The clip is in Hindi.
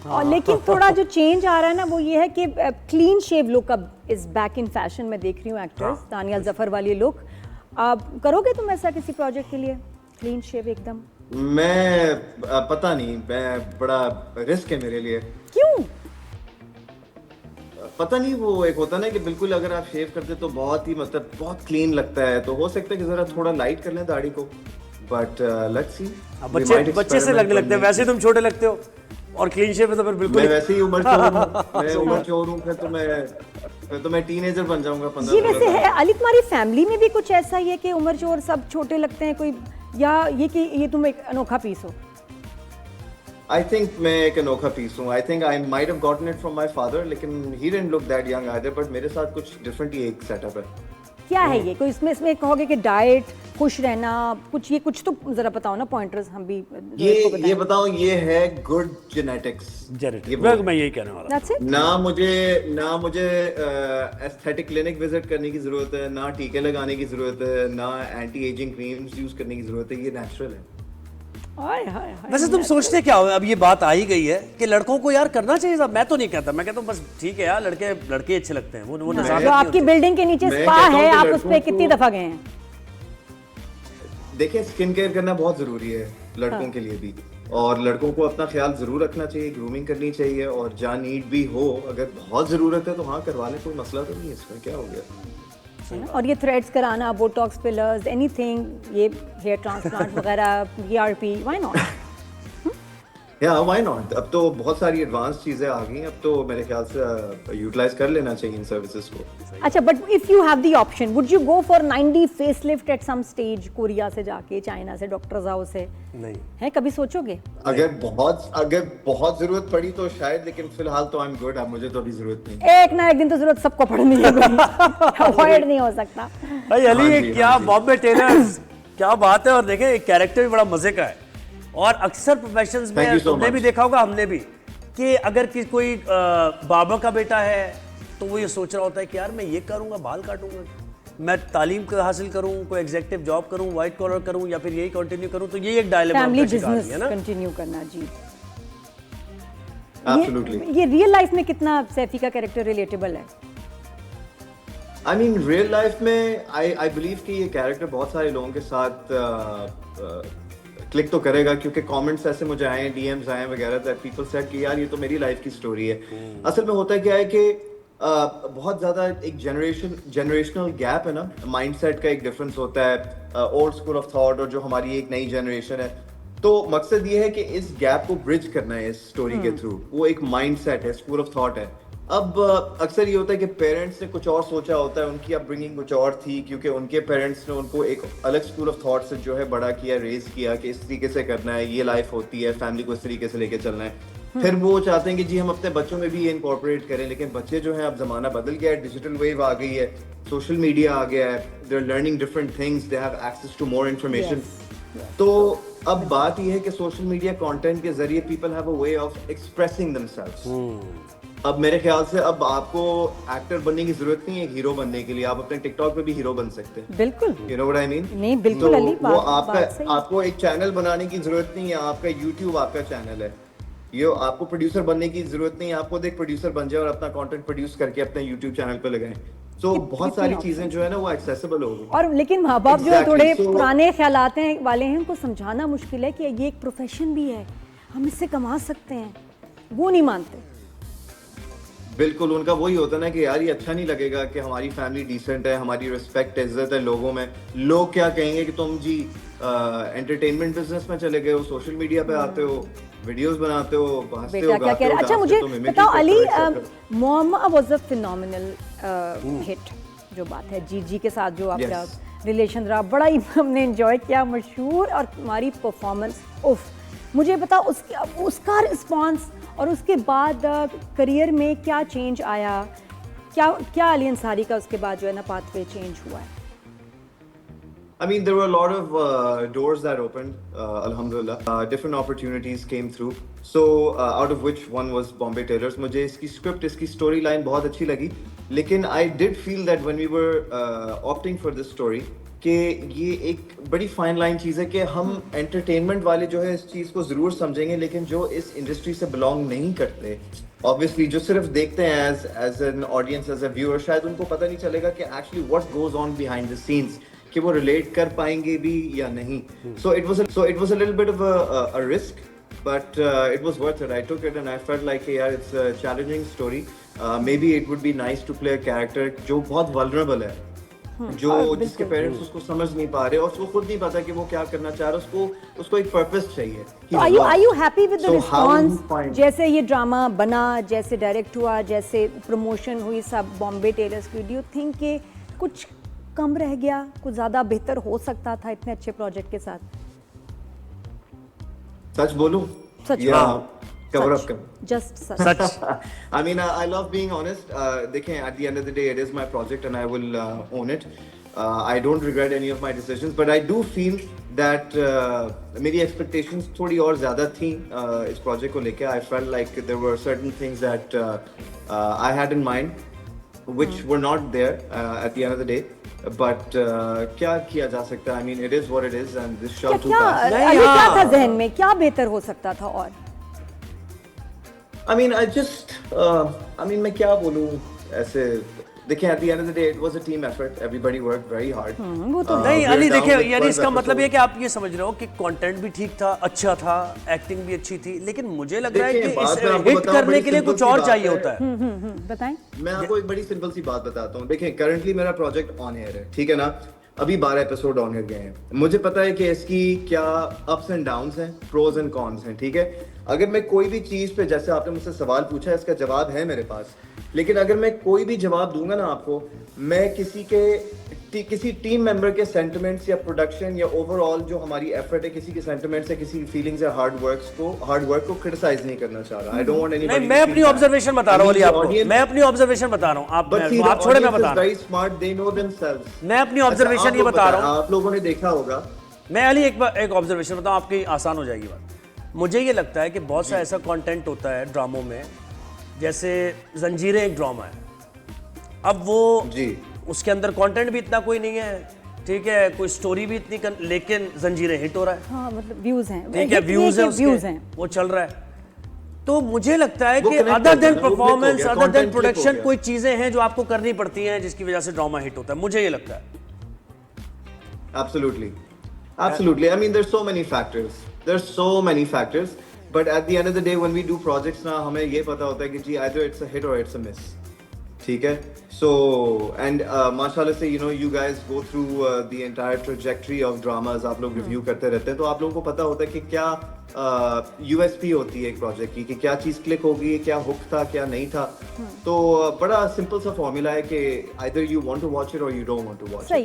और लेकिन थोड़ा जो चेंज आ रहा है ना वो ये है कि क्लीन शेव लुक अब इज बैक इन फैशन। मैं देख रही हूँ एक्टर्स दानियल जफर वाली लुक। आप करोगे तुम ऐसा किसी प्रोजेक्ट के लिए क्लीन शेव एकदम? मैं पता नहीं, मैं बड़ा रिस्क है मेरे लिए। क्यों? पता नहीं, वो एक होता है ना कि बिल्कुल अगर आप शेव करते तो बहुत ही मतलब बहुत क्लीन लगता है, तो हो सकता है कि जरा थोड़ा लाइट कर लें दाढ़ी को, बट लेट्स सी। बच्चे से लगने लगते हैं, वैसे तुम छोटे लगते हो और क्लीन शेव में तो फिर बिल्कुल मैं वैसे ही उम्र चोर हूँ, मैं उम्र चोर हूँ, फिर तो मैं टीनेजर बन जाऊंगा 15। ये वैसे है अली, तुम्हारी फैमिली में भी कुछ ऐसा ही है कि उम्र चोर सब छोटे लगते हैं कोई, या ये कि ये तुम एक अनोखा पीस हो? I think मैं एक अनोखा पीस हूँ। I think I might have gotten it from my father, लेकिन he didn't look that young either, but मेरे साथ कुछ different ही एक setup है। क्या है ये? कोई इसमें कहोगे कि डाइट, खुश रहना, कुछ तो जरा बताओ ना पॉइंटर्स, हम भी ये बताओ, ये है गुड जेनेटिक्स। मैं यही कहने वाला। That's it? ना मुझे एस्थेटिक क्लिनिक विजिट करने की जरूरत है, ना टीके लगाने की जरूरत है, ना एंटी एजिंग क्रीम्स यूज करने की जरूरत है, ये नेचुरल है। वैसे तुम सोचते क्या हो, अब ये बात आ ही गई है कि लड़कों को यार करना चाहिए था। मैं तो नहीं कहता, मैं कहता हूँ बस ठीक है यार, लड़के अच्छे लगते हैं, वो जो आपकी बिल्डिंग के नीचे स्पा है, आप उस पे कितनी दफा गए हैं? देखिए, स्किन केयर करना बहुत जरूरी है लड़कों के लिए भी, और लड़कों को अपना ख्याल जरूर रखना चाहिए, ग्रूमिंग करनी चाहिए, और जहाँ नीड भी हो, अगर बहुत जरूरत है तो हाँ करवा लें, कोई मसला तो नहीं है इसमें, क्या हो गया। और ये थ्रेड्स कराना, बोटॉक्स, फिलर्स, एनीथिंग, ये हेयर ट्रांसप्लांट वगैरह, पीआरपी, व्हाई नॉट? या व्हाई नॉट। अब तो बहुत सारी एडवांस चीजें आ गई हैं, अब तो मेरे ख्याल से यूटिलाइज कर लेना चाहिए इन सर्विसेज को। अच्छा, but if you have the option, would you go for 90 facelift at some stage, Korea से जाके, चाइना से, डॉक्टर जाओ से? नहीं है, कभी सोचोगे? अगर बहुत जरूरत पड़ी तो शायद, लेकिन फिलहाल तो आई एम गुड। अब मुझे तो अभी जरूरत नहीं। एक ना एक दिन तो जरूरत सबको पड़नी है, अवॉइड नहीं हो सकता भाई। अली ये क्या बॉम्बे टेलर्स, क्या बात है। और देखें एक कैरेक्टर भी बड़ा मजे का है, और अक्सर प्रोफेशंस में तुमने भी देखा होगा, हमने भी, कि अगर कोई बाबा का बेटा है तो वो ये सोच रहा होता है कि यार मैं ये करूंगा, बाल काटूंगा, मैं तालीम हासिल करूं, कोई एग्जीक्यूटिव जॉब करूं, व्हाइट कॉलर करूं, या फिर यही कंटिन्यू करूं। तो ये एक डायलेमा फैमिली बिजनेस कंटिन्यू करना। जी, एब्सोल्युटली। ये रियल लाइफ में कितना सैफी का कैरेक्टर रिलेटेबल है? आई मीन रियल लाइफ में आई बिलीव कि ये कैरेक्टर बहुत सारे लोगों के साथ क्लिक तो करेगा, क्योंकि कमेंट्स ऐसे मुझे आए, डीएम्स आए वगैरह, दैट पीपल सेड कि यार ये तो मेरी लाइफ की स्टोरी है। असल में होता क्या है कि बहुत ज्यादा एक जनरेशनल गैप है ना, माइंडसेट का एक डिफरेंस होता है, ओल्ड स्कूल ऑफ थॉट और जो हमारी एक नई जनरेशन है। तो मकसद ये है कि इस गैप को ब्रिज करना है इस स्टोरी के थ्रू। वो एक माइंडसेट है, स्कूल ऑफ थॉट है। अब अक्सर ये होता है कि पेरेंट्स ने कुछ और सोचा होता है, उनकी अपब्रिंगिंग कुछ और थी, क्योंकि उनके पेरेंट्स ने उनको एक अलग स्कूल ऑफ थॉट से जो है बड़ा किया, रेज किया कि इस तरीके से करना है, ये लाइफ होती है, फैमिली को इस तरीके से लेके चलना है। फिर वो चाहते हैं कि जी हम अपने बच्चों में भी ये इनकॉर्पोरेट करें, लेकिन बच्चे जो हैं, अब जमाना बदल गया है, डिजिटल वेव आ गई है, सोशल मीडिया आ गया है, they are learning different things, they have access to more information. तो अब बात यह है कि सोशल मीडिया कंटेंट के जरिए people have a way of expressing themselves. अब मेरे ख्याल से अब आपको एक्टर बनने की जरूरत नहीं है हीरो बनने के लिए, आप अपने टिकटॉक पे भी हीरो बन सकते हैं। बिल्कुल, you know what I mean? नहीं बिल्कुल अली, वो आपको एक चैनल बनाने की जरूरत नहीं है, आपका यूट्यूब आपका चैनल है। ये आपको प्रोड्यूसर बनने की जरूरत नहीं है, आपको एक प्रोड्यूसर बन जाए और अपना कंटेंट प्रोड्यूस करके अपने यूट्यूब चैनल पे लगाएं। तो बहुत सारी चीजें जो है ना वो एक्सेसिबल हो गई। और लेकिन माँ बाप जो थोड़े पुराने ख्यालात वाले हैं, उनको समझाना मुश्किल है कि ये एक प्रोफेशन भी है, हम इससे कमा सकते हैं, वो नहीं मानते। बिल्कुल, उनका वही होता है ना कि यार ये अच्छा नहीं लगेगा कि हमारी फैमिली डिसेंट है, हमारी रिस्पेक्ट इज्जत है लोगों में, लोग क्या कहेंगे कि तुम जी एंटरटेनमेंट बिजनेस में चले गए हो, सोशल मीडिया पे आते हो, वीडियोस बनाते हो, हंसते हो, गाते हो। अच्छा मुझे बताओ Ali, Mohammad was a phenomenal hit, जो बात है जी के साथ जो आपका रिलेशन रहा, बड़ा ही हमने एंजॉय किया, मशहूर, और तुम्हारी परफॉर्मेंस उफ। मुझे बताओ उसका रिस्पॉन्स और उसके बाद करियर में क्या चेंज आया, क्या अली अंसारी का उसके बाद जो है ना पाथवे चेंज हुआ है? I mean, there were a lot of doors that opened, alhamdulillah. Different opportunities came through. So, out of which one was Bombay Tailors. मुझे इसकी script, इसकी storyline बहुत अच्छी लगी. लेकिन I did feel that when we were opting for this story, कि ये एक बड़ी फाइन लाइन चीज़ है कि हम एंटरटेनमेंट वाले जो है इस चीज़ को ज़रूर समझेंगे, लेकिन जो इस इंडस्ट्री से बिलोंग नहीं करते, ऑब्वियसली जो सिर्फ देखते हैं as an audience, as a viewer, शायद उनको पता नहीं चलेगा कि actually what goes on behind the scenes, कि वो रिलेट कर पाएंगे भी या नहीं. So it was a little bit of a risk, but it was worth it. I took it and I felt like yeah, it's a challenging story. Maybe it would be nice to play a character जो बहुत vulnerable है, जो जिसके पेरेंट्स उसको समझ नहीं पा रहे और उसको खुद नहीं पता कि वो क्या करना चाह रहा है, उसको एक पर्पस चाहिए. तो are you happy with the response? जैसे ये ड्रामा बना, जैसे डायरेक्ट हुआ, जैसे प्रमोशन हुई सब बॉम्बे टेलर्स की, do you think कि कुछ कम रह गया, कुछ ज़्यादा बेहतर हो सकता था इतने अच्छे प्रोजेक्ट के साथ? सच बोलूं? सच. या कवर अप कर? Just such. I mean, I love being honest. देखें, at the end of the day, it is my project and I will own it. I don't regret any of my decisions, but I do feel that मेरी expectations थोड़ी और ज़्यादा थी इस project को लेके. I felt like there were certain things that I had in mind, which were not there at the end of the day. But क्या किया जा सकता है? I mean, it is what it is, and this shall too pass. क्या था जहन में, क्या बेहतर हो सकता था? और I mean, मैं क्या बोलूँ ऐसे. देखिए, at the end of the day, it was a team effort. Everybody worked very hard. वो तो नहीं we're अली, down देखिए with यानी 12 इसका मतलब ये episodes. कि आप ये समझ रहे हो कि कंटेंट भी ठीक था, अच्छा था, एक्टिंग भी अच्छी थी, लेकिन मुझे लग रहा है कि देखिए, इस बात मैं आपको हिट बताऊं, करने बड़ी के लिए simple कुछ सी और बात चाहिए है. होता है. बताएं. मैं आपको एक बड़ी सिंपल सी बात बताता हूँ. देखिए, करंटली मेरा प्रोजेक्ट ऑन एयर है, ठीक है ना. अभी 12 एपिसोड ऑन एयर गए हैं. मुझे पता है कि इसकी क्या अप्स एंड डाउन्स हैं, प्रोज एंड कॉन्स हैं, ठीक है. अगर मैं कोई भी चीज पे, जैसे आपने मुझसे सवाल पूछा है, इसका जवाब है मेरे पास, लेकिन अगर मैं कोई भी जवाब दूंगा ना आपको, मैं किसी टीम मेंबर के सेंटिमेंट्स या प्रोडक्शन या ओवरऑल जो हमारी एफर्ट है, किसी के सेंटिमेंट्स या किसी फीलिंग्स या हार्ड वर्क को क्रिटिसाइज नहीं करना चाह रहा. I don't want anybody. नहीं, मैं अपनी ऑब्जर्वेशन बता रहा हूँ अली आपको. मैं अपनी ऑब्जर्वेशन बता रहा हूँ. आप छोड़े, मैं बता रहा हूँ. Smart, they know themselves. मैं अपनी ऑब्जर्वेशन ये बता रहा हूँ. आप लोगों ने देखा होगा. मैं अली एक ऑब्जर्वेशन बताऊँ, आपकी आसान हो जाएगी बात. मुझे ये लगता है कि बहुत सा ऐसा कंटेंट होता है ड्रामों में, जैसे जंजीरें एक ड्रामा है. अब वो जी, उसके अंदर कंटेंट भी इतना कोई नहीं है, ठीक है, कोई स्टोरी भी इतनी लेकिन जंजीरें हिट हो रहा है. हाँ, मतलब व्यूज हैं, ठीक है, व्यूज हैं, वो चल रहा है. तो मुझे लगता है कि other than performance, other than production, कोई चीजें हैं जो आपको करनी पड़ती हैं जिसकी वजह से ड्रामा हिट होता है. मुझे ये लगता है. Absolutely. I mean, there's so many factors. But at the end of the day, when we do projects ना, हमें ये पता होता है कि जी either it's a hit or it's a miss. ठीक है. So and माशाल्लाह से, you know, you guys go through the entire trajectory of dramas. आप लोग रिव्यू करते रहते हैं, तो आप लोगों को पता होता है कि क्या USP होती है एक प्रोजेक्ट की, कि क्या चीज क्लिक होगी, क्या हुक था, क्या नहीं था. तो बड़ा सिंपल सा फॉर्मूला है कि either you want to watch it or you don't want to watch it. सही.